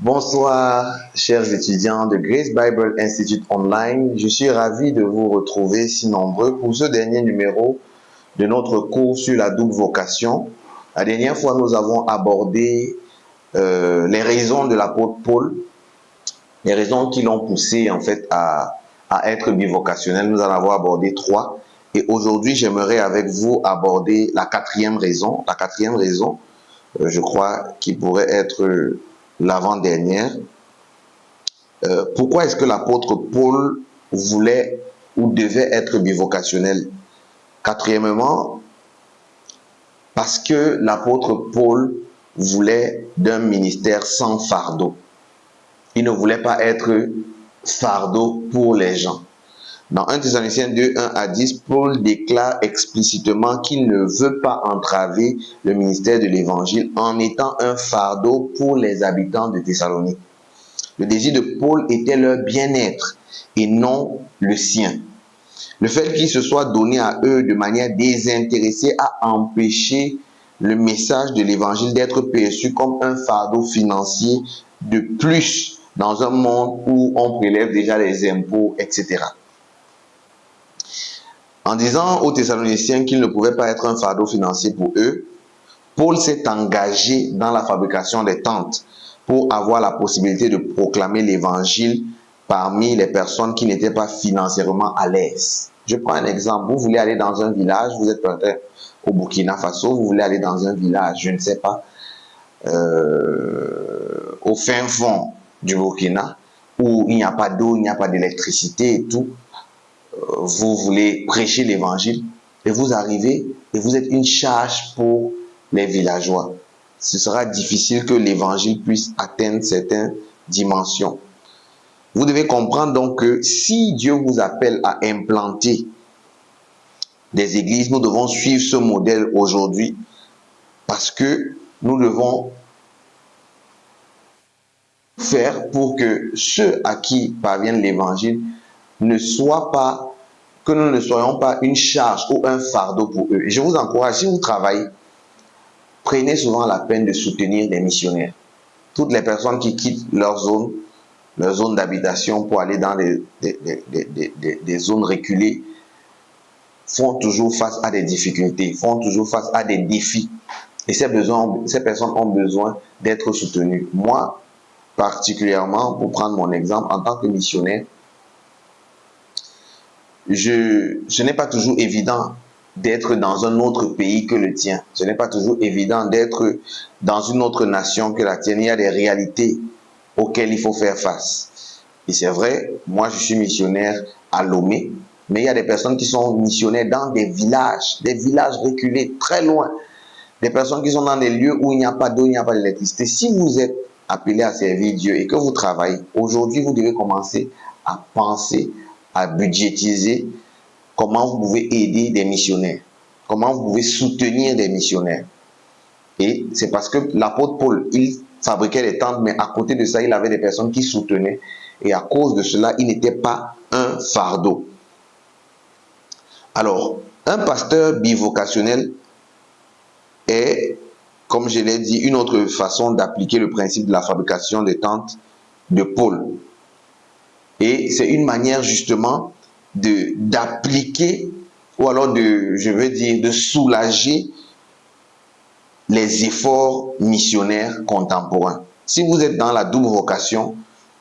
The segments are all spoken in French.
Bonsoir, chers étudiants de Grace Bible Institute Online. Je suis ravi de vous retrouver si nombreux pour ce dernier numéro de notre cours sur la double vocation. La dernière fois, nous avons abordé les raisons de l'apôtre Paul, les raisons qui l'ont poussé en fait à être bivocationnel. Nous en avons abordé 3. Et aujourd'hui, j'aimerais avec vous aborder la quatrième raison. La quatrième raison, je crois, qui pourrait être l'avant-dernière. Pourquoi est-ce que l'apôtre Paul voulait ou devait être bivocationnel? Quatrièmement, parce que l'apôtre Paul voulait d'un ministère sans fardeau. Il ne voulait pas être fardeau pour les gens. Dans 1 Thessaloniciens 2, 1 à 10, Paul déclare explicitement qu'il ne veut pas entraver le ministère de l'évangile en étant un fardeau pour les habitants de Thessalonique. Le désir de Paul était leur bien-être et non le sien. Le fait qu'il se soit donné à eux de manière désintéressée a empêché le message de l'évangile d'être perçu comme un fardeau financier de plus dans un monde où on prélève déjà les impôts, etc. En disant aux Thessaloniciens qu'il ne pouvait pas être un fardeau financier pour eux, Paul s'est engagé dans la fabrication des tentes pour avoir la possibilité de proclamer l'évangile parmi les personnes qui n'étaient pas financièrement à l'aise. Je prends un exemple. Vous voulez aller dans un village, vous êtes peut-être au Burkina Faso, vous voulez aller dans un village, je ne sais pas, au fin fond du Burkina, où il n'y a pas d'eau, il n'y a pas d'électricité et tout. Vous voulez prêcher l'évangile et vous arrivez et vous êtes une charge pour les villageois. Ce sera difficile que l'évangile puisse atteindre certaines dimensions. Vous devez comprendre donc que si Dieu vous appelle à implanter des églises, nous devons suivre ce modèle aujourd'hui parce que nous devons faire pour que ceux à qui parvienne l'évangile ne soient pas, que nous ne soyons pas une charge ou un fardeau pour eux. Et je vous encourage, si vous travaillez, prenez souvent la peine de soutenir des missionnaires. Toutes les personnes qui quittent leur zone d'habitation pour aller dans des zones reculées, font toujours face à des difficultés, font toujours face à des défis. Et ces personnes ont besoin d'être soutenues. Moi, particulièrement, pour prendre mon exemple, en tant que missionnaire, ce n'est pas toujours évident d'être dans un autre pays que le tien. Ce n'est pas toujours évident d'être dans une autre nation que la tienne. Il y a des réalités auxquelles il faut faire face. Et c'est vrai, moi je suis missionnaire à Lomé, mais il y a des personnes qui sont missionnaires dans des villages reculés, très loin. Des personnes qui sont dans des lieux où il n'y a pas d'eau, il n'y a pas d'électricité. Si vous êtes appelé à servir Dieu et que vous travaillez, aujourd'hui vous devez commencer à penser, à budgétiser comment vous pouvez aider des missionnaires, comment vous pouvez soutenir des missionnaires. Et c'est parce que l'apôtre Paul, il fabriquait des tentes, mais à côté de ça, il avait des personnes qui soutenaient. Et à cause de cela, il n'était pas un fardeau. Alors, un pasteur bivocationnel est, comme je l'ai dit, une autre façon d'appliquer le principe de la fabrication des tentes de Paul. Et c'est une manière justement d'appliquer, ou alors de soulager les efforts missionnaires contemporains. Si vous êtes dans la double vocation,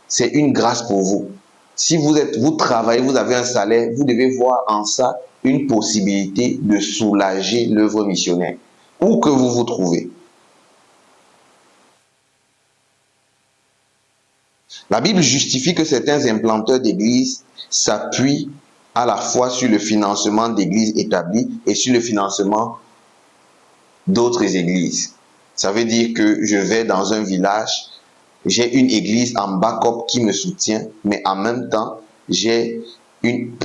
c'est une grâce pour vous. Si vous travaillez, vous avez un salaire, vous devez voir en ça une possibilité de soulager l'œuvre missionnaire, où que vous vous trouvez. La Bible justifie que certains implanteurs d'églises s'appuient à la fois sur le financement d'églises établies et sur le financement d'autres églises. Ça veut dire que je vais dans un village, j'ai une église en backup qui me soutient, mais en même temps, j'ai une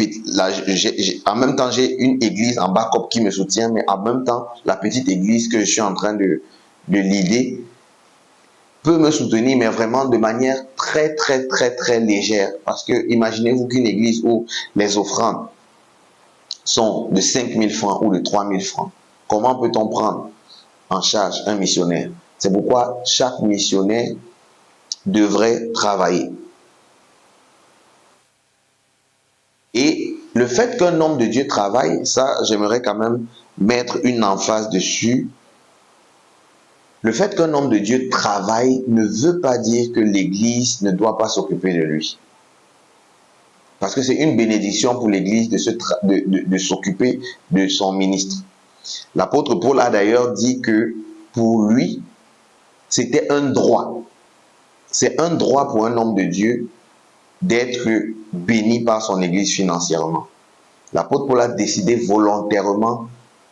église en backup qui me soutient, mais en même temps, la petite église que je suis en train de l'idée peut me soutenir, mais vraiment de manière très, très, très, très légère. Parce que imaginez-vous qu'une église où les offrandes sont de 5 000 francs ou de 3 000 francs, comment peut-on prendre en charge un missionnaire? C'est pourquoi chaque missionnaire devrait travailler. Et le fait qu'un homme de Dieu travaille, ça, j'aimerais quand même mettre une emphase dessus. Le fait qu'un homme de Dieu travaille ne veut pas dire que l'Église ne doit pas s'occuper de lui. Parce que c'est une bénédiction pour l'Église de s'occuper de son ministre. L'apôtre Paul a d'ailleurs dit que pour lui, c'était un droit. C'est un droit pour un homme de Dieu d'être béni par son Église financièrement. L'apôtre Paul a décidé volontairement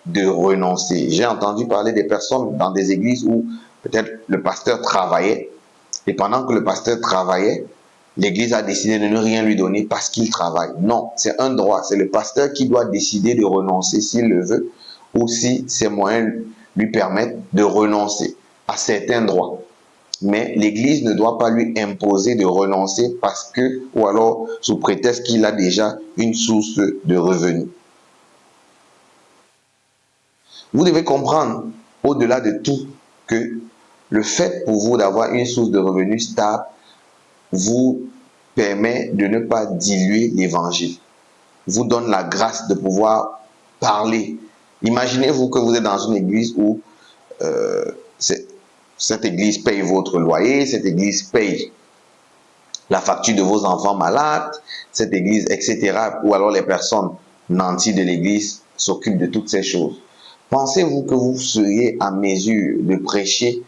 de renoncer. J'ai entendu parler des personnes dans des églises où peut-être le pasteur travaillait, et pendant que le pasteur travaillait, l'église a décidé de ne rien lui donner parce qu'il travaille. Non, c'est un droit. C'est le pasteur qui doit décider de renoncer s'il le veut, ou si ses moyens lui permettent de renoncer à certains droits. Mais l'église ne doit pas lui imposer de renoncer parce que, ou alors sous prétexte qu'il a déjà une source de revenus. Vous devez comprendre, au-delà de tout, que le fait pour vous d'avoir une source de revenus stable vous permet de ne pas diluer l'évangile. Vous donne la grâce de pouvoir parler. Imaginez-vous que vous êtes dans une église où cette église paye votre loyer, cette église paye la facture de vos enfants malades, cette église, etc. Ou alors les personnes nanties de l'église s'occupent de toutes ces choses. Pensez-vous que vous seriez à mesure de prêcher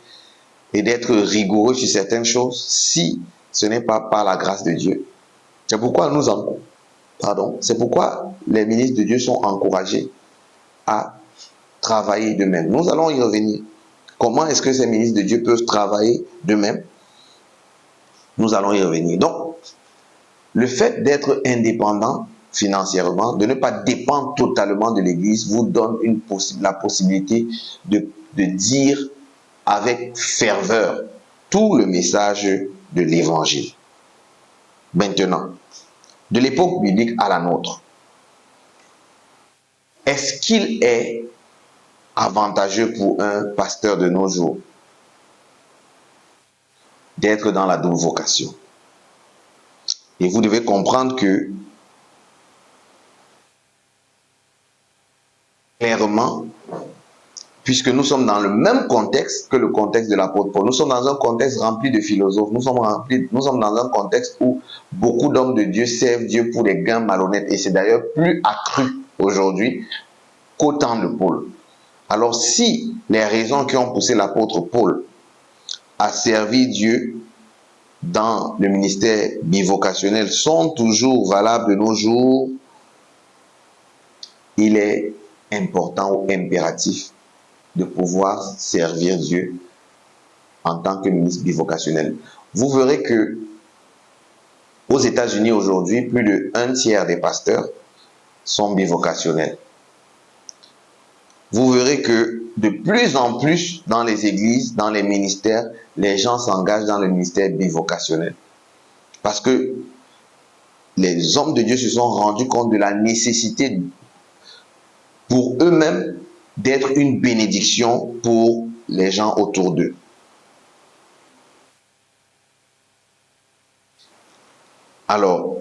et d'être rigoureux sur certaines choses si ce n'est pas par la grâce de Dieu? C'est pourquoi c'est pourquoi les ministres de Dieu sont encouragés à travailler d'eux-mêmes. Nous allons y revenir. Comment est-ce que ces ministres de Dieu peuvent travailler d'eux-mêmes? Nous allons y revenir. Donc, le fait d'être indépendant financièrement, de ne pas dépendre totalement de l'Église, vous donne la possibilité de dire avec ferveur tout le message de l'Évangile. Maintenant, de l'époque biblique à la nôtre, est-ce qu'il est avantageux pour un pasteur de nos jours d'être dans la double vocation? Et vous devez comprendre que clairement, puisque nous sommes dans le même contexte que le contexte de l'apôtre Paul, nous sommes dans un contexte rempli de philosophes, nous sommes dans un contexte où beaucoup d'hommes de Dieu servent Dieu pour des gains malhonnêtes, et c'est d'ailleurs plus accru aujourd'hui qu'au temps de Paul. Alors si les raisons qui ont poussé l'apôtre Paul à servir Dieu dans le ministère bivocationnel sont toujours valables de nos jours, il est important ou impératif de pouvoir servir Dieu en tant que ministre bivocationnel. Vous verrez que aux États-Unis aujourd'hui, plus de 1/3 des pasteurs sont bivocationnels. Vous verrez que de plus en plus dans les églises, dans les ministères, les gens s'engagent dans le ministère bivocationnel. Parce que les hommes de Dieu se sont rendus compte de la nécessité pour eux-mêmes d'être une bénédiction pour les gens autour d'eux. Alors,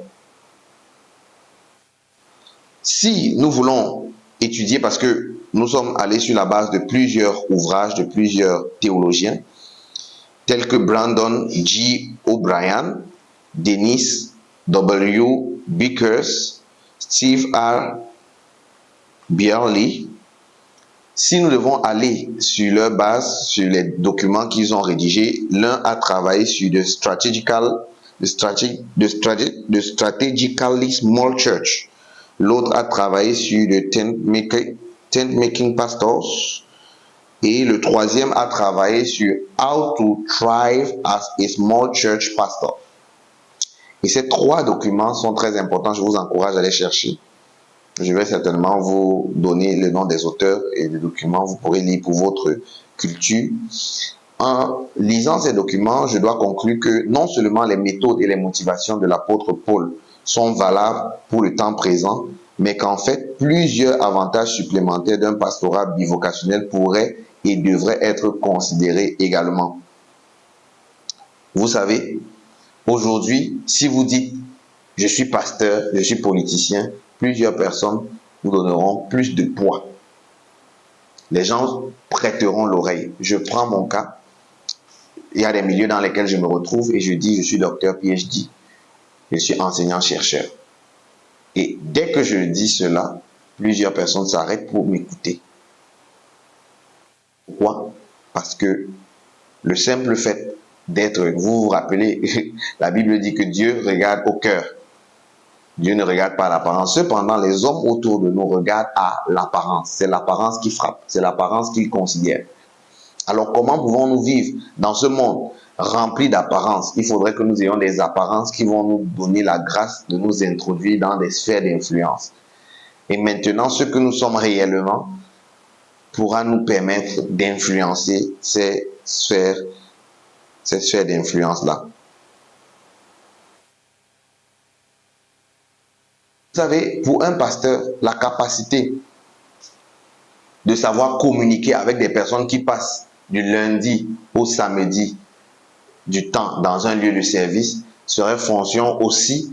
si nous voulons étudier, parce que nous sommes allés sur la base de plusieurs ouvrages, de plusieurs théologiens, tels que Brandon G. O'Brien, Dennis W. Bickers, Steve R. Bierley. Si nous devons aller sur leur base, sur les documents qu'ils ont rédigés, l'un a travaillé sur The Strategically Small Church. L'autre a travaillé sur The Tent Making Pastors. Et le troisième a travaillé sur How to Thrive as a Small Church Pastor. Et ces trois documents sont très importants. Je vous encourage à les chercher. Je vais certainement vous donner le nom des auteurs et des documents. Vous pourrez lire pour votre culture. En lisant ces documents, je dois conclure que non seulement les méthodes et les motivations de l'apôtre Paul sont valables pour le temps présent, mais qu'en fait, plusieurs avantages supplémentaires d'un pastorat bivocationnel pourraient et devraient être considérés également. Vous savez, aujourd'hui, si vous dites « je suis pasteur, je suis politicien », plusieurs personnes vous donneront plus de poids. Les gens prêteront l'oreille. Je prends mon cas. Il y a des milieux dans lesquels je me retrouve et je dis « je suis docteur PhD, je suis enseignant-chercheur ». Et dès que je dis cela, plusieurs personnes s'arrêtent pour m'écouter. Pourquoi? Parce que le simple fait d'être, vous vous rappelez, la Bible dit que Dieu regarde au cœur. Dieu ne regarde pas l'apparence. Cependant, les hommes autour de nous regardent à l'apparence. C'est l'apparence qui frappe, c'est l'apparence qu'ils considèrent. Alors, comment pouvons-nous vivre dans ce monde rempli d'apparences? Il faudrait que nous ayons des apparences qui vont nous donner la grâce de nous introduire dans des sphères d'influence. Et maintenant, ce que nous sommes réellement pourra nous permettre d'influencer ces sphères d'influence-là. Vous savez, pour un pasteur, la capacité de savoir communiquer avec des personnes qui passent du lundi au samedi du temps dans un lieu de service serait fonction aussi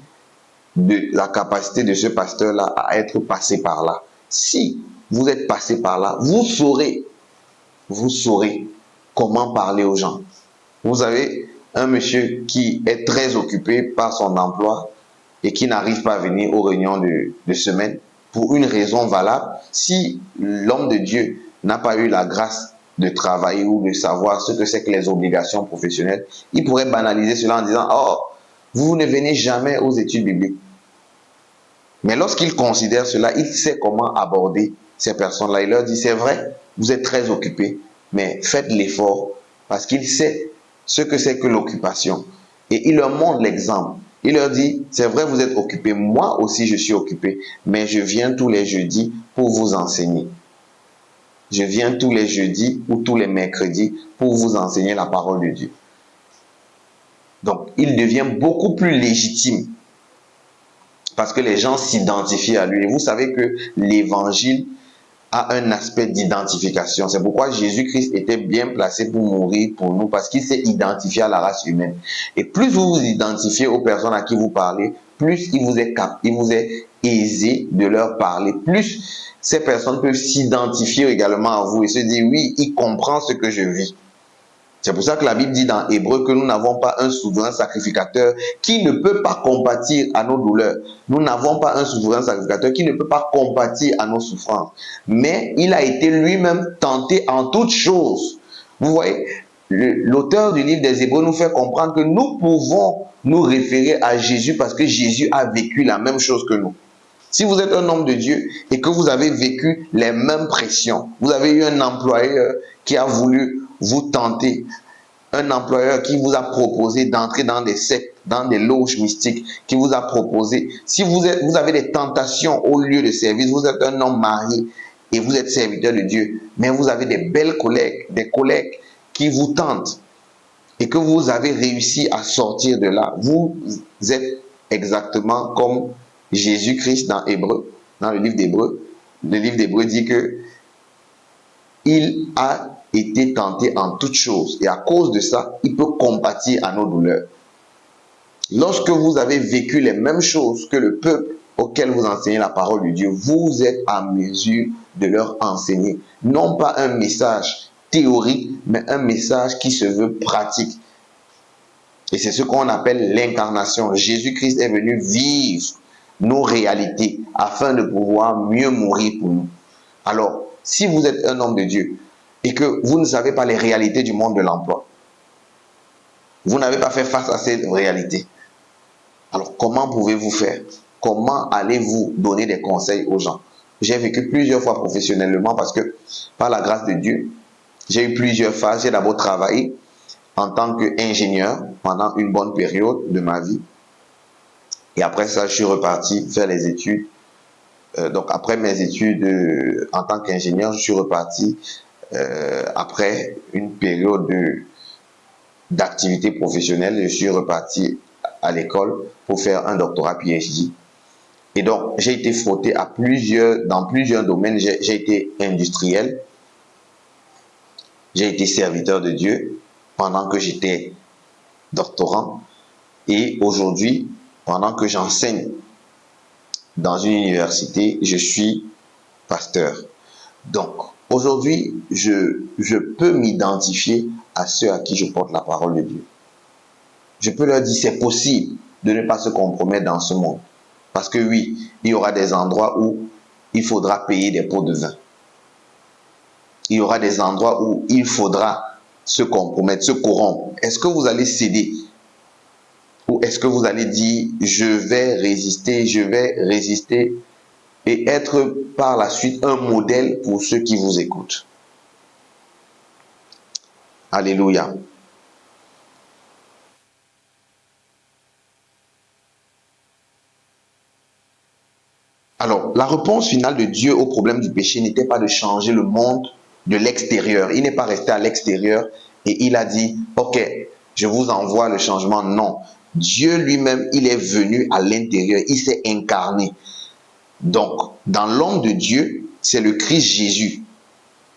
de la capacité de ce pasteur-là à être passé par là. Si vous êtes passé par là, vous saurez comment parler aux gens. Vous avez un monsieur qui est très occupé par son emploi et qui n'arrive pas à venir aux réunions de semaine pour une raison valable. Si l'homme de Dieu n'a pas eu la grâce de travailler ou de savoir ce que c'est que les obligations professionnelles, il pourrait banaliser cela en disant « Oh, vous ne venez jamais aux études bibliques ». Mais lorsqu'il considère cela, il sait comment aborder ces personnes-là. Il leur dit « C'est vrai, vous êtes très occupés, mais faites l'effort parce qu'il sait ce que c'est que l'occupation. » Et il leur montre l'exemple. Il leur dit, c'est vrai, vous êtes occupés, moi aussi je suis occupé, mais je viens tous les jeudis pour vous enseigner. Je viens tous les jeudis ou tous les mercredis pour vous enseigner la parole de Dieu. Donc, il devient beaucoup plus légitime parce que les gens s'identifient à lui. Et vous savez que l'évangile a un aspect d'identification. C'est pourquoi Jésus-Christ était bien placé pour mourir pour nous, parce qu'il s'est identifié à la race humaine. Et plus vous vous identifiez aux personnes à qui vous parlez, plus il vous est aisé de leur parler, plus ces personnes peuvent s'identifier également à vous et se dire, oui, il comprend ce que je vis. C'est pour ça que la Bible dit dans Hébreu que nous n'avons pas un souverain sacrificateur qui ne peut pas compatir à nos douleurs. Nous n'avons pas un souverain sacrificateur qui ne peut pas compatir à nos souffrances. Mais il a été lui-même tenté en toutes choses. Vous voyez, l'auteur du livre des Hébreux nous fait comprendre que nous pouvons nous référer à Jésus parce que Jésus a vécu la même chose que nous. Si vous êtes un homme de Dieu et que vous avez vécu les mêmes pressions, vous avez eu un employeur qui a voulu vous tenter, un employeur qui vous a proposé d'entrer dans des sectes, dans des loges mystiques, qui vous a proposé, si vous avez des tentations au lieu de service, vous êtes un homme marié et vous êtes serviteur de Dieu, mais vous avez des belles collègues, des collègues qui vous tentent et que vous avez réussi à sortir de là, vous êtes exactement comme Jésus-Christ dans Hébreu, dans le livre d'Hébreu. Le livre d'Hébreu dit que il a été tenté en toutes choses et à cause de ça, il peut compatir à nos douleurs. Lorsque vous avez vécu les mêmes choses que le peuple auquel vous enseignez la parole de Dieu, vous êtes en mesure de leur enseigner. Non pas un message théorique, mais un message qui se veut pratique. Et c'est ce qu'on appelle l'incarnation. Jésus-Christ est venu vivre nos réalités afin de pouvoir mieux mourir pour nous. Alors, si vous êtes un homme de Dieu et que vous ne savez pas les réalités du monde de l'emploi, vous n'avez pas fait face à ces réalités, alors comment pouvez-vous faire? Comment allez-vous donner des conseils aux gens? J'ai vécu plusieurs fois professionnellement parce que, par la grâce de Dieu, j'ai eu plusieurs phases. J'ai d'abord travaillé en tant qu'ingénieur pendant une bonne période de ma vie. Et après ça, je suis reparti faire les études. Donc après mes études en tant qu'ingénieur, je suis reparti après une période d'activité professionnelle. Je suis reparti à l'école pour faire un doctorat PhD. Et donc, j'ai été frotté dans plusieurs domaines. J'ai été industriel, j'ai été serviteur de Dieu pendant que j'étais doctorant. Et aujourd'hui, pendant que j'enseigne dans une université, je suis pasteur. Donc, aujourd'hui, je peux m'identifier à ceux à qui je porte la parole de Dieu. Je peux leur dire, c'est possible de ne pas se compromettre dans ce monde. Parce que oui, il y aura des endroits où il faudra payer des pots de vin. Il y aura des endroits où il faudra se compromettre, se corrompre. Est-ce que vous allez céder? Ou est-ce que vous allez dire, je vais résister et être par la suite un modèle pour ceux qui vous écoutent? Alléluia. Alors, la réponse finale de Dieu au problème du péché n'était pas de changer le monde de l'extérieur. Il n'est pas resté à l'extérieur et il a dit, ok, je vous envoie le changement. Non. Dieu lui-même, il est venu à l'intérieur. Il s'est incarné. Donc, dans l'homme de Dieu, c'est le Christ Jésus.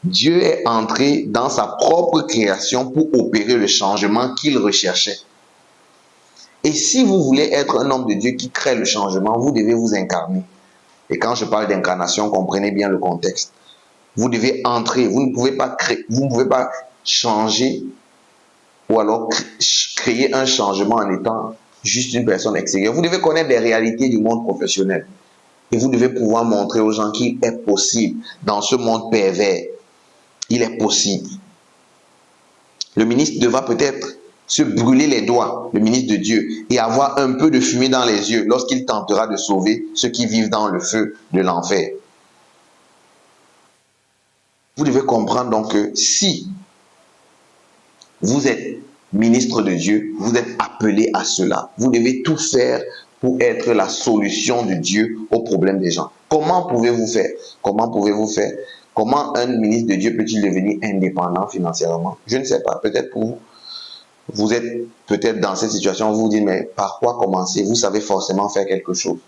Dieu est entré dans sa propre création pour opérer le changement qu'il recherchait. Et si vous voulez être un homme de Dieu qui crée le changement, vous devez vous incarner. Et quand je parle d'incarnation, comprenez bien le contexte. Vous devez entrer, vous ne pouvez pas créer, vous ne pouvez pas changer ou alors créer un changement en étant juste une personne extérieure. Vous devez connaître les réalités du monde professionnel. Et vous devez pouvoir montrer aux gens qu'il est possible dans ce monde pervers. Il est possible. Le ministre devra peut-être se brûler les doigts, le ministre de Dieu, et avoir un peu de fumée dans les yeux lorsqu'il tentera de sauver ceux qui vivent dans le feu de l'enfer. Vous devez comprendre donc que si vous êtes ministre de Dieu, vous êtes appelé à cela. Vous devez tout faire pour être la solution de Dieu aux problèmes des gens. Comment pouvez-vous faire? Comment pouvez-vous faire? Comment un ministre de Dieu peut-il devenir indépendant financièrement? Je ne sais pas. Peut-être pour vous. Vous êtes peut-être dans cette situation, vous vous dites, mais par quoi commencer? Vous savez forcément faire quelque chose.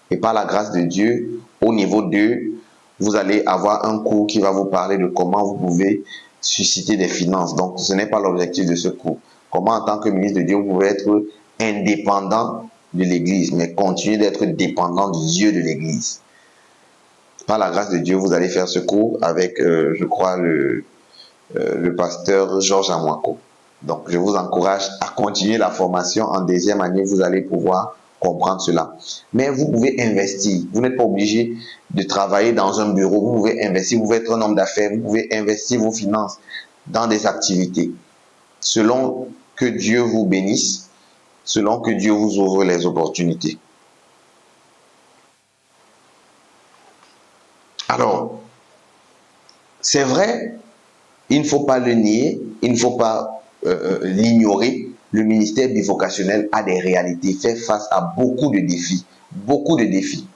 Et par la grâce de Dieu, au niveau 2, vous allez avoir un cours qui va vous parler de comment vous pouvez susciter des finances. Donc, ce n'est pas l'objectif de ce cours. Comment, en tant que ministre de Dieu, vous pouvez être indépendant de l'Église, mais continuer d'être dépendant du Dieu de l'Église. Par la grâce de Dieu, vous allez faire ce cours avec, je crois, le pasteur Georges Amouako. Donc, je vous encourage à continuer la formation en deuxième année. Vous allez pouvoir comprendre cela. Mais vous pouvez investir. Vous n'êtes pas obligé de travailler dans un bureau. Vous pouvez investir. Vous pouvez être un homme d'affaires. Vous pouvez investir vos finances dans des activités. Selon que Dieu vous bénisse, selon que Dieu vous ouvre les opportunités. Alors, c'est vrai, il ne faut pas le nier, il ne faut pas l'ignorer. Le ministère bivocationnel a des réalités, fait face à beaucoup de défis. Beaucoup de défis.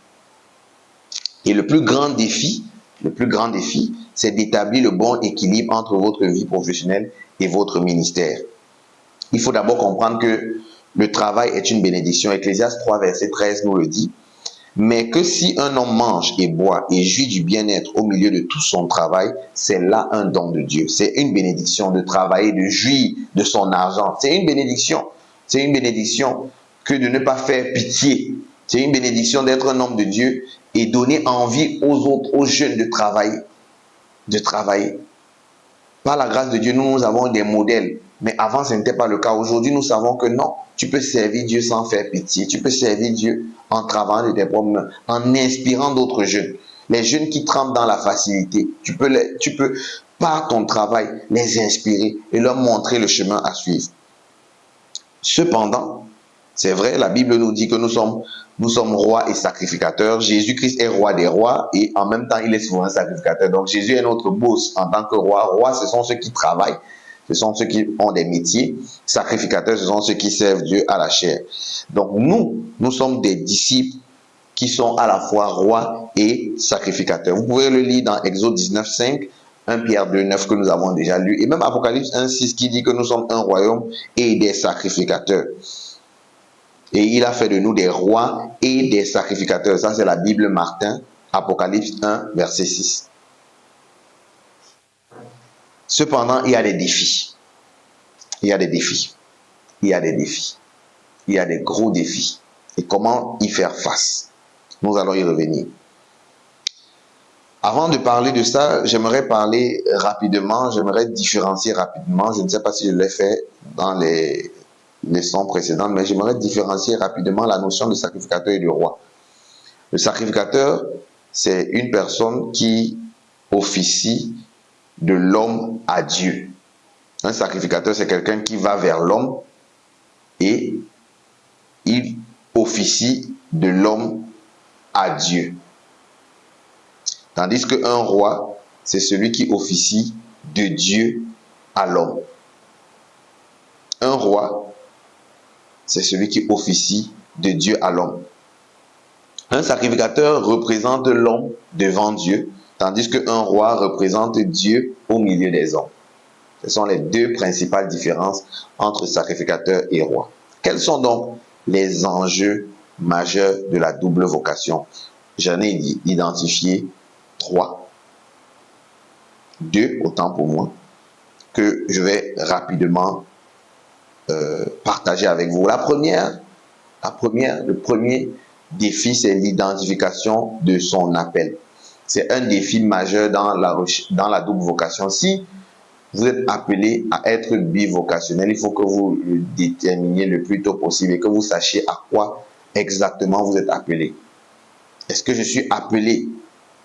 Et le plus grand défi, c'est d'établir le bon équilibre entre votre vie professionnelle et votre ministère. Il faut d'abord comprendre que le travail est une bénédiction. Ecclésiaste 3, verset 13 nous le dit. Mais que si un homme mange et boit et jouit du bien-être au milieu de tout son travail, c'est là un don de Dieu. C'est une bénédiction de travailler, de jouir de son argent. C'est une bénédiction. C'est une bénédiction que de ne pas faire pitié. C'est une bénédiction d'être un homme de Dieu et donner envie aux autres, aux jeunes de travailler. De travailler. Par la grâce de Dieu, nous avons des modèles. Mais avant, ce n'était pas le cas. Aujourd'hui, nous savons que non, tu peux servir Dieu sans faire pitié. Tu peux servir Dieu en travaillant de tes propres mains, en inspirant d'autres jeunes. Les jeunes qui tremblent dans la facilité, tu peux, par ton travail, les inspirer et leur montrer le chemin à suivre. Cependant, c'est vrai, la Bible nous dit que nous sommes rois et sacrificateurs. Jésus-Christ est roi des rois et en même temps, il est souvent un sacrificateur. Donc, Jésus est notre boss en tant que roi. Roi, ce sont ceux qui travaillent. Ce sont ceux qui ont des métiers. Sacrificateurs, ce sont ceux qui servent Dieu à la chair. Donc, nous sommes des disciples qui sont à la fois rois et sacrificateurs. Vous pouvez le lire dans Exode 19, 5, 1 Pierre 2, 9 que nous avons déjà lu. Et même Apocalypse 1, 6 qui dit que nous sommes un royaume et des sacrificateurs. Et il a fait de nous des rois et des sacrificateurs. Ça, c'est la Bible Martin, Apocalypse 1, verset 6. Cependant, il y a des défis. Il y a des défis. il y a des défis. Il y a des gros défis. Et comment y faire face? Nous allons y revenir. Avant de parler de ça, j'aimerais parler rapidement, j'aimerais différencier rapidement. Je ne sais pas si je l'ai fait dans les leçons précédentes, mais j'aimerais différencier rapidement la notion de sacrificateur et de roi. Le sacrificateur, c'est une personne qui officie de l'homme à Dieu. Un sacrificateur, c'est quelqu'un qui va vers l'homme et il officie de l'homme à Dieu. Tandis qu'un roi, c'est celui qui officie de Dieu à l'homme. Un roi, c'est celui qui officie de Dieu à l'homme. Un sacrificateur représente l'homme devant Dieu, tandis qu'un roi représente Dieu au milieu des hommes. Ce sont les deux principales différences entre sacrificateur et roi. Quels sont donc les enjeux majeurs de la double vocation? J'en ai identifié 3. 2 autant pour moi, que je vais rapidement partager avec vous. Le premier défi, c'est l'identification de son appel. C'est un défi majeur dans la double vocation. Si vous êtes appelé à être bivocationnel, il faut que vous le déterminiez le plus tôt possible et que vous sachiez à quoi exactement vous êtes appelé. Est-ce que je suis appelé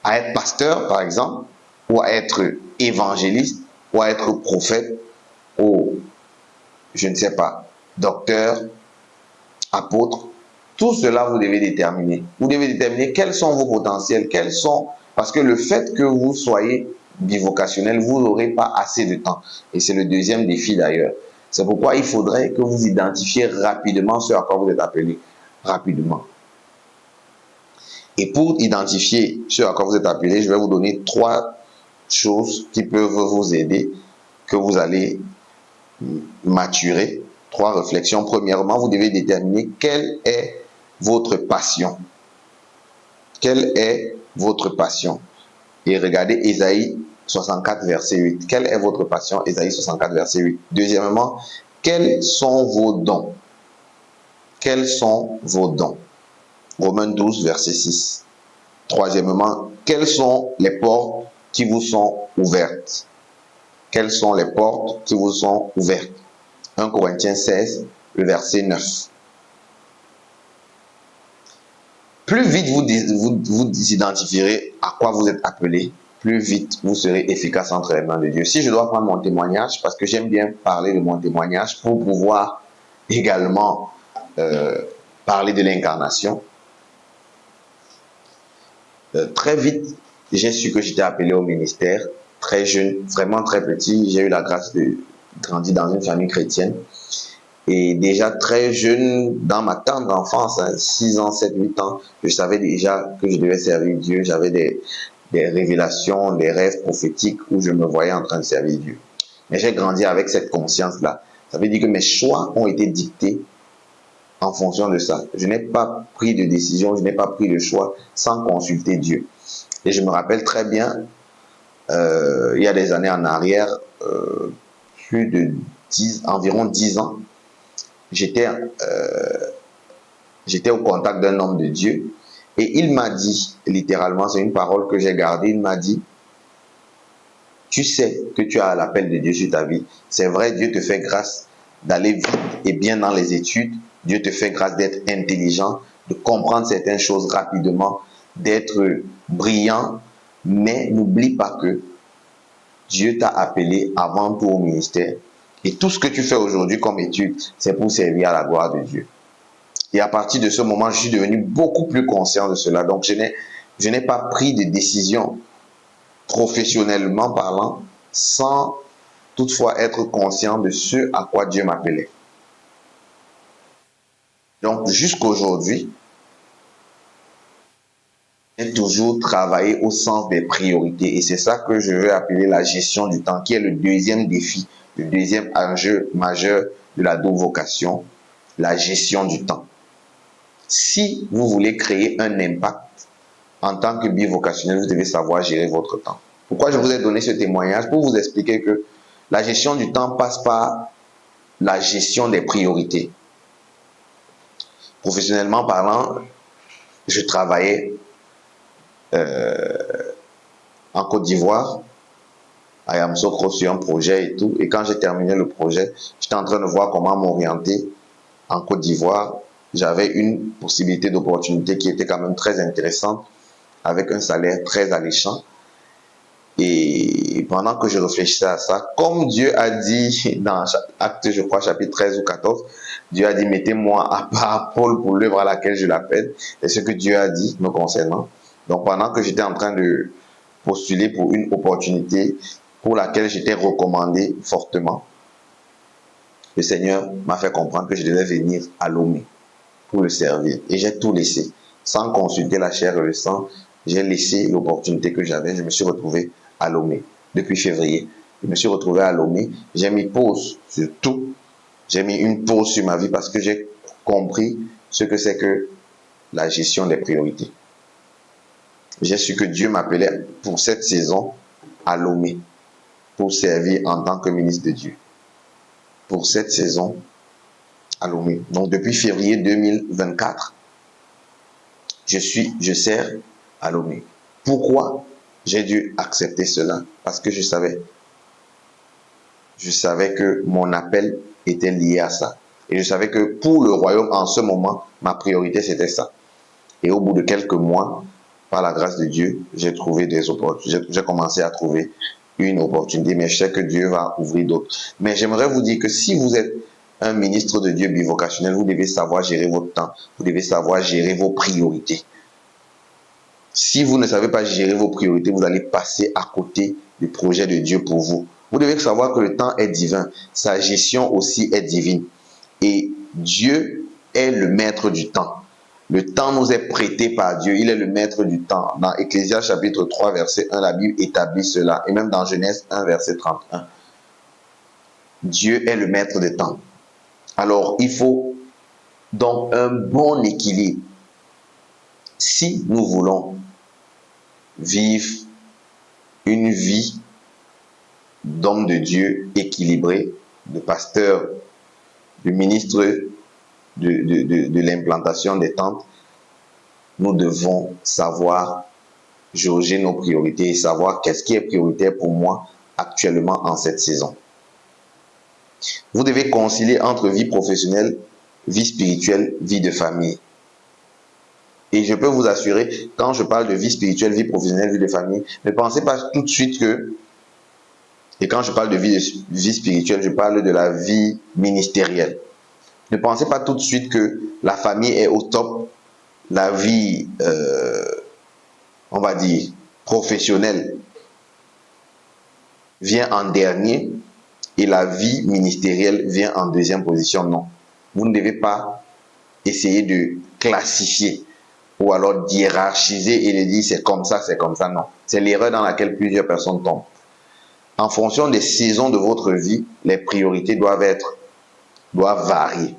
à être pasteur, par exemple, ou à être évangéliste, ou à être prophète, ou, je ne sais pas, docteur, apôtre? Tout cela, vous devez déterminer. Vous devez déterminer quels sont vos potentiels, parce que le fait que vous soyez bivocationnel, vous n'aurez pas assez de temps. Et c'est le deuxième défi d'ailleurs. C'est pourquoi il faudrait que vous identifiez rapidement ce à quoi vous êtes appelé. Rapidement. Et pour identifier ce à quoi vous êtes appelé, je vais vous donner 3 choses qui peuvent vous aider, que vous allez maturer. 3 réflexions. Premièrement, vous devez déterminer quelle est votre passion. Quelle est votre passion? Et regardez Ésaïe 64, verset 8. Quelle est votre passion? Ésaïe 64, verset 8. Deuxièmement, quels sont vos dons? Quels sont vos dons? Romains 12, verset 6. Troisièmement, quelles sont les portes qui vous sont ouvertes? Quelles sont les portes qui vous sont ouvertes? 1 Corinthiens 16, le verset 9. Plus vite vous identifierez à quoi vous êtes appelé, plus vite vous serez efficace entre les mains de Dieu. Si je dois prendre mon témoignage, parce que j'aime bien parler de mon témoignage pour pouvoir également parler de l'incarnation, très vite, j'ai su que j'étais appelé au ministère, très jeune, vraiment très petit. J'ai eu la grâce de grandir dans une famille chrétienne. Et déjà très jeune, dans ma tendre enfance, 6 ans, 7, 8 ans, je savais déjà que je devais servir Dieu. J'avais des révélations, des rêves prophétiques où je me voyais en train de servir Dieu. Mais j'ai grandi avec cette conscience-là. Ça veut dire que mes choix ont été dictés en fonction de ça. Je n'ai pas pris de décision, je n'ai pas pris de choix sans consulter Dieu. Et je me rappelle très bien, il y a des années en arrière, plus de environ 10 ans, j'étais au contact d'un homme de Dieu et il m'a dit, littéralement, c'est une parole que j'ai gardée, il m'a dit: tu sais que tu as l'appel de Dieu sur ta vie. C'est vrai, Dieu te fait grâce d'aller vite et bien dans les études. Dieu te fait grâce d'être intelligent, de comprendre certaines choses rapidement, d'être brillant. Mais n'oublie pas que Dieu t'a appelé avant tout au ministère. Et tout ce que tu fais aujourd'hui comme étude, c'est pour servir à la gloire de Dieu. Et à partir de ce moment, je suis devenu beaucoup plus conscient de cela. Donc, je n'ai pas pris de décision professionnellement parlant sans toutefois être conscient de ce à quoi Dieu m'appelait. Donc, jusqu'à aujourd'hui, j'ai toujours travaillé au sens des priorités. Et c'est ça que je veux appeler la gestion du temps, qui est le deuxième défi, le deuxième enjeu majeur de la double vocation, la gestion du temps. Si vous voulez créer un impact en tant que bivocationnel, vous devez savoir gérer votre temps. Pourquoi je vous ai donné ce témoignage? Pour vous expliquer que la gestion du temps passe par la gestion des priorités. Professionnellement parlant, je travaillais en Côte d'Ivoire, à Yamoussoukro, sur un projet et tout. Et quand j'ai terminé le projet, j'étais en train de voir comment m'orienter en Côte d'Ivoire. J'avais une possibilité d'opportunité qui était quand même très intéressante, avec un salaire très alléchant. Et pendant que je réfléchissais à ça, comme Dieu a dit dans Acte, je crois, chapitre 13 ou 14, Dieu a dit, mettez-moi à part Paul pour l'œuvre à laquelle je l'appelle. C'est ce que Dieu a dit me concernant. Donc pendant que j'étais en train de postuler pour une opportunité pour laquelle j'étais recommandé fortement, le Seigneur m'a fait comprendre que je devais venir à Lomé pour le servir. Et j'ai tout laissé. Sans consulter la chair et le sang, j'ai laissé l'opportunité que j'avais. Je me suis retrouvé à Lomé depuis février. Je me suis retrouvé à Lomé. J'ai mis pause sur tout. J'ai mis une pause sur ma vie parce que j'ai compris ce que c'est que la gestion des priorités. J'ai su que Dieu m'appelait pour cette saison à Lomé pour servir en tant que ministre de Dieu. Pour cette saison à Lomé. Donc depuis février 2024, je sers à Lomé. Pourquoi j'ai dû accepter cela? Parce que je savais que mon appel était lié à ça. Et je savais que pour le royaume, en ce moment, ma priorité, c'était ça. Et au bout de quelques mois, par la grâce de Dieu, j'ai trouvé des opportunités. J'ai commencé à trouver une opportunité, mais je sais que Dieu va ouvrir d'autres. Mais j'aimerais vous dire que si vous êtes un ministre de Dieu bivocationnel, vous devez savoir gérer votre temps. Vous devez savoir gérer vos priorités. Si vous ne savez pas gérer vos priorités, vous allez passer à côté du projet de Dieu pour vous. Vous devez savoir que le temps est divin. Sa gestion aussi est divine. Et Dieu est le maître du temps. Le temps nous est prêté par Dieu. Il est le maître du temps. Dans Ecclésiaste chapitre 3, verset 1, la Bible établit cela. Et même dans Genèse 1, verset 31. Dieu est le maître du temps. Alors, il faut donc un bon équilibre. Si nous voulons vivre une vie d'homme de Dieu équilibré, de pasteur, de ministre de l'implantation des tentes, nous devons savoir jauger nos priorités et savoir qu'est-ce qui est prioritaire pour moi actuellement en cette saison. Vous devez concilier entre vie professionnelle, vie spirituelle, vie de famille. Et je peux vous assurer, quand je parle de vie spirituelle, vie professionnelle, vie de famille, ne pensez pas tout de suite que, et quand je parle de vie spirituelle, je parle de la vie ministérielle. Ne pensez pas tout de suite que la famille est au top, la vie, on va dire, professionnelle vient en dernier et la vie ministérielle vient en deuxième position. Non. Vous ne devez pas essayer de classifier ou alors hiérarchiser et de dire c'est comme ça, non. C'est l'erreur dans laquelle plusieurs personnes tombent. En fonction des saisons de votre vie, les priorités doivent varier.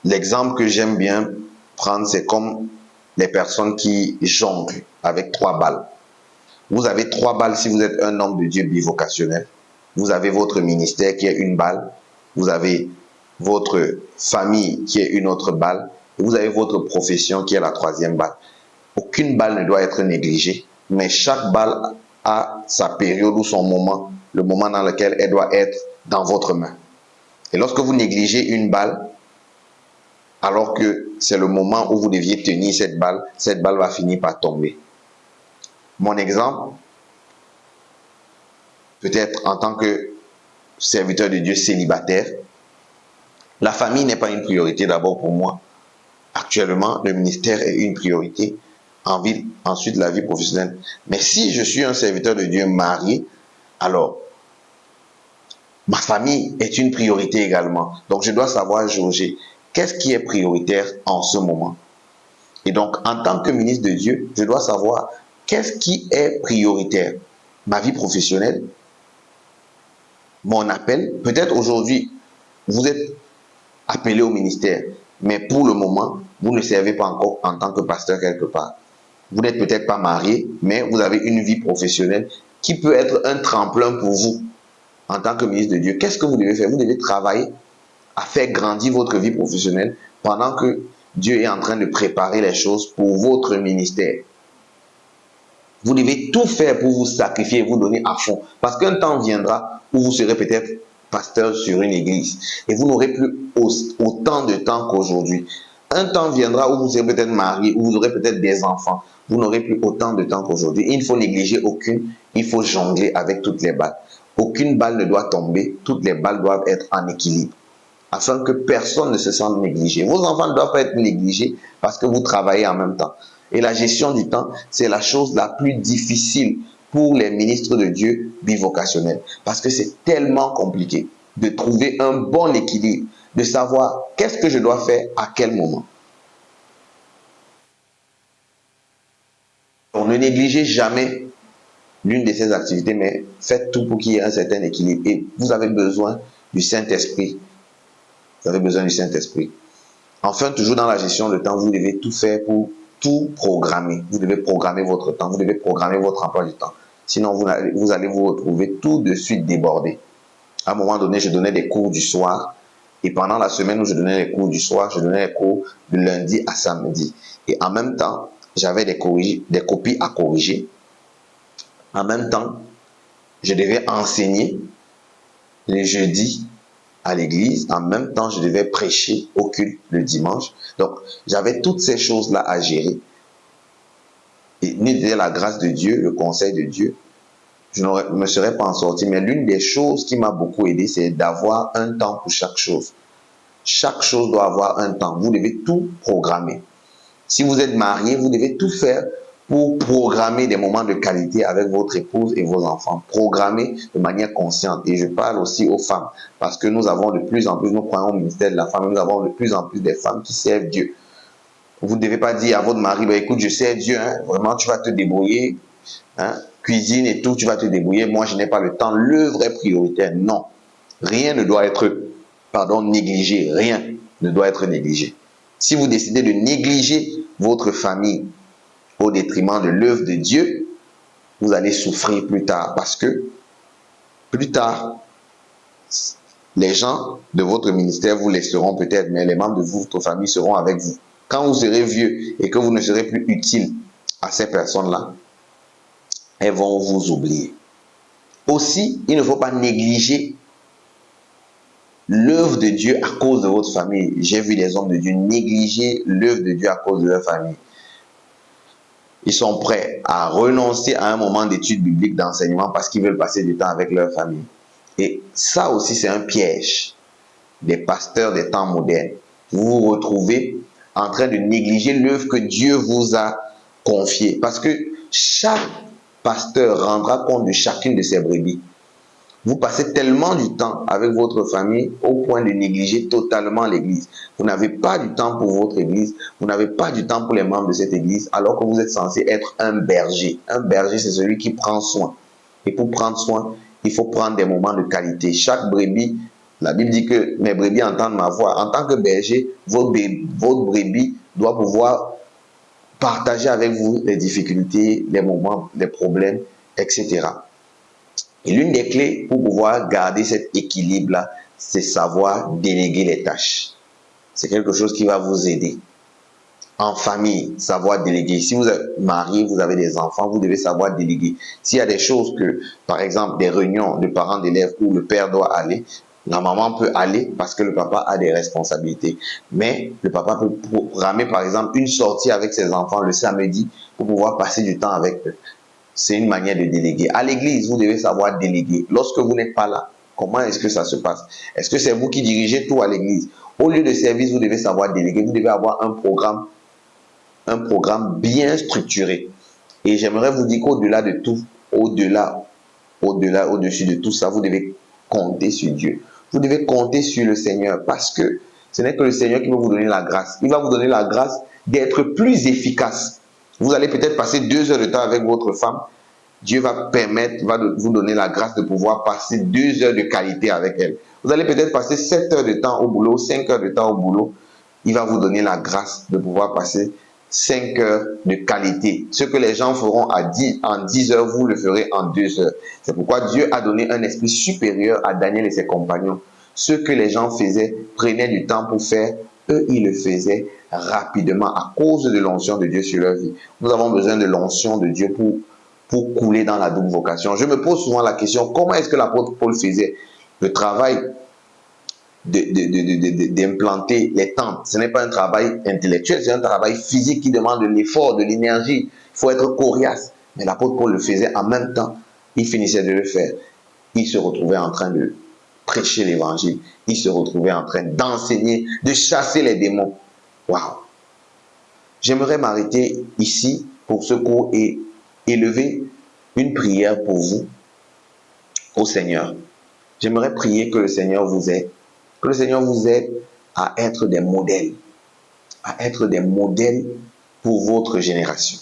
L'exemple que j'aime bien prendre, c'est comme les personnes qui jonglent avec 3 balles. Vous avez 3 balles si vous êtes un homme de Dieu bivocationnel. Vous avez votre ministère qui est une balle. Vous avez votre famille qui est une autre balle. Et vous avez votre profession qui est la 3e balle. Aucune balle ne doit être négligée, mais chaque balle a sa période ou son moment, le moment dans lequel elle doit être dans votre main. Et lorsque vous négligez une balle, alors que c'est le moment où vous deviez tenir cette balle va finir par tomber. Mon exemple, peut-être en tant que serviteur de Dieu célibataire, la famille n'est pas une priorité d'abord pour moi. Actuellement, le ministère est une priorité, ensuite la vie professionnelle. Mais si je suis un serviteur de Dieu marié, alors ma famille est une priorité également. Donc je dois savoir jauger qu'est-ce qui est prioritaire en ce moment. Et donc en tant que ministre de Dieu, je dois savoir qu'est-ce qui est prioritaire. Ma vie professionnelle, mon appel. Peut-être aujourd'hui, vous êtes appelé au ministère, mais pour le moment, vous ne servez pas encore en tant que pasteur quelque part. Vous n'êtes peut-être pas marié, mais vous avez une vie professionnelle qui peut être un tremplin pour vous en tant que ministre de Dieu, qu'est-ce que vous devez faire? Vous devez travailler à faire grandir votre vie professionnelle pendant que Dieu est en train de préparer les choses pour votre ministère. Vous devez tout faire pour vous sacrifier et vous donner à fond. Parce qu'un temps viendra où vous serez peut-être pasteur sur une église et vous n'aurez plus autant de temps qu'aujourd'hui. Un temps viendra où vous serez peut-être marié, où vous aurez peut-être des enfants. Vous n'aurez plus autant de temps qu'aujourd'hui. Il ne faut négliger aucune, il faut jongler avec toutes les balles. Aucune balle ne doit tomber, toutes les balles doivent être en équilibre, afin que personne ne se sente négligé. Vos enfants ne doivent pas être négligés parce que vous travaillez en même temps. Et la gestion du temps, c'est la chose la plus difficile pour les ministres de Dieu bivocationnels. Parce que c'est tellement compliqué de trouver un bon équilibre, de savoir qu'est-ce que je dois faire à quel moment. Donc, ne négligez jamais l'une de ces activités, mais faites tout pour qu'il y ait un certain équilibre. Et vous avez besoin du Saint-Esprit. Vous avez besoin du Saint-Esprit. Enfin, toujours dans la gestion de temps, vous devez tout faire pour tout programmer. Vous devez programmer votre temps. Vous devez programmer votre emploi du temps. Sinon, vous allez vous retrouver tout de suite débordé. À un moment donné, je donnais des cours du soir. Et pendant la semaine où je donnais les cours du soir, je donnais les cours de lundi à samedi. Et en même temps, j'avais des copies à corriger. En même temps, je devais enseigner les jeudis à l'église. En même temps, je devais prêcher au culte le dimanche. Donc, j'avais toutes ces choses-là à gérer. Et ni de la grâce de Dieu, le conseil de Dieu, je ne me serais pas en sorti. Mais l'une des choses qui m'a beaucoup aidé, c'est d'avoir un temps pour chaque chose. Chaque chose doit avoir un temps. Vous devez tout programmer. Si vous êtes marié, vous devez tout faire pour programmer des moments de qualité avec votre épouse et vos enfants. Programmer de manière consciente. Et je parle aussi aux femmes, parce que nous avons de plus en plus, nous croyons au ministère de la femme, nous avons de plus en plus des femmes qui servent Dieu. Vous ne devez pas dire à votre mari, bah, écoute, je sers Dieu, hein, vraiment, tu vas te débrouiller, hein, cuisine et tout, tu vas te débrouiller, moi, je n'ai pas le temps. L'œuvre est prioritaire. Non. Rien ne doit être, négligé. Rien ne doit être négligé. Si vous décidez de négliger votre famille au détriment de l'œuvre de Dieu, vous allez souffrir plus tard, parce que plus tard, les gens de votre ministère vous laisseront peut-être, mais les membres de votre famille seront avec vous. Quand vous serez vieux et que vous ne serez plus utile à ces personnes-là, elles vont vous oublier. Aussi, il ne faut pas négliger l'œuvre de Dieu à cause de votre famille. J'ai vu des hommes de Dieu négliger l'œuvre de Dieu à cause de leur famille. Ils sont prêts à renoncer à un moment d'études bibliques, d'enseignement, parce qu'ils veulent passer du temps avec leur famille. Et ça aussi, c'est un piège des pasteurs des temps modernes. Vous vous retrouvez en train de négliger l'œuvre que Dieu vous a confiée. Parce que chaque pasteur rendra compte de chacune de ses brebis. Vous passez tellement du temps avec votre famille au point de négliger totalement l'église. Vous n'avez pas du temps pour votre église, vous n'avez pas du temps pour les membres de cette église, alors que vous êtes censé être un berger. Un berger, c'est celui qui prend soin. Et pour prendre soin, il faut prendre des moments de qualité. Chaque brebis, la Bible dit que mes brebis entendent ma voix. En tant que berger, votre brebis doit pouvoir partager avec vous les difficultés, les moments, les problèmes, etc. Et l'une des clés pour pouvoir garder cet équilibre-là, c'est savoir déléguer les tâches. C'est quelque chose qui va vous aider. En famille, savoir déléguer. Si vous êtes marié, vous avez des enfants, vous devez savoir déléguer. S'il y a des choses que, par exemple, des réunions de parents d'élèves où le père doit aller, la maman peut aller parce que le papa a des responsabilités. Mais le papa peut programmer, par exemple, une sortie avec ses enfants le samedi pour pouvoir passer du temps avec eux. C'est une manière de déléguer. À l'église, vous devez savoir déléguer. Lorsque vous n'êtes pas là, comment est-ce que ça se passe? Est-ce que c'est vous qui dirigez tout à l'église? Au lieu de service, vous devez savoir déléguer. Vous devez avoir un programme bien structuré. Et j'aimerais vous dire qu'au-delà de tout, au-dessus de tout ça, vous devez compter sur Dieu. Vous devez compter sur le Seigneur, parce que ce n'est que le Seigneur qui va vous donner la grâce. Il va vous donner la grâce d'être plus efficace. Vous allez peut-être passer 2 heures de temps avec votre femme. Dieu va vous donner la grâce de pouvoir passer 2 heures de qualité avec elle. Vous allez peut-être passer 7 heures de temps au boulot, 5 heures de temps au boulot. Il va vous donner la grâce de pouvoir passer 5 heures de qualité. Ce que les gens feront en 10 heures, vous le ferez en 2 heures. C'est pourquoi Dieu a donné un esprit supérieur à Daniel et ses compagnons. Ce que les gens faisaient, prenaient du temps pour faire, eux, ils le faisaient rapidement à cause de l'onction de Dieu sur leur vie. Nous avons besoin de l'onction de Dieu pour couler dans la double vocation. Je me pose souvent la question, comment est-ce que l'apôtre Paul faisait le travail d'implanter les tentes? Ce n'est pas un travail intellectuel, c'est un travail physique qui demande de l'effort, de l'énergie. Il faut être coriace. Mais l'apôtre Paul le faisait en même temps. Il finissait de le faire. Il se retrouvait en train de prêcher l'évangile. Il se retrouvait en train d'enseigner, de chasser les démons. Waouh! J'aimerais m'arrêter ici pour ce cours et élever une prière pour vous au Seigneur. J'aimerais prier que le Seigneur vous aide. Que le Seigneur vous aide à être des modèles. À être des modèles pour votre génération.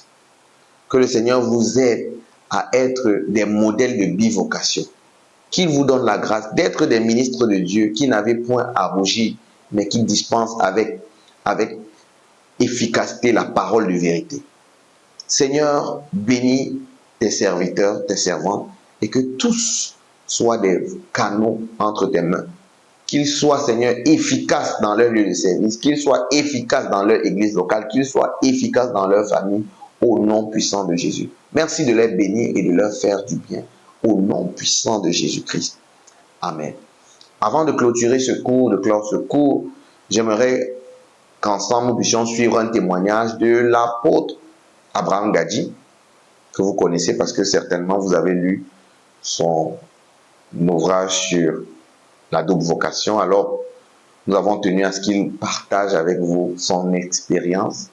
Que le Seigneur vous aide à être des modèles de bivocation. Qu'il vous donne la grâce d'être des ministres de Dieu qui n'avaient point à rougir, mais qui dispensent avec efficacité la parole de vérité. Seigneur, bénis tes serviteurs, tes servantes, et que tous soient des canaux entre tes mains. Qu'ils soient, Seigneur, efficaces dans leur lieu de service, qu'ils soient efficaces dans leur église locale, qu'ils soient efficaces dans leur famille, au nom puissant de Jésus. Merci de les bénir et de leur faire du bien, au nom puissant de Jésus-Christ. Amen. Avant de clôturer ce cours, de clore ce cours, j'aimerais qu'ensemble nous puissions suivre un témoignage de l'apôtre Abraham Gadji, que vous connaissez parce que certainement vous avez lu son ouvrage sur la double vocation. Alors, nous avons tenu à ce qu'il partage avec vous son expérience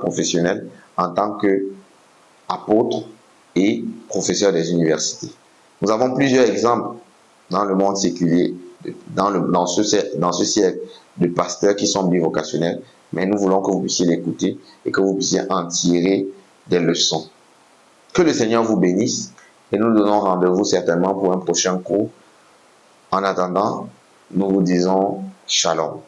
professionnelle en tant qu'apôtre et professeur des universités. Nous avons plusieurs exemples dans le monde séculier, dans ce siècle, de pasteurs qui sont bivocationnels, mais nous voulons que vous puissiez l'écouter et que vous puissiez en tirer des leçons. Que le Seigneur vous bénisse et nous donnons rendez-vous certainement pour un prochain cours. En attendant, nous vous disons shalom.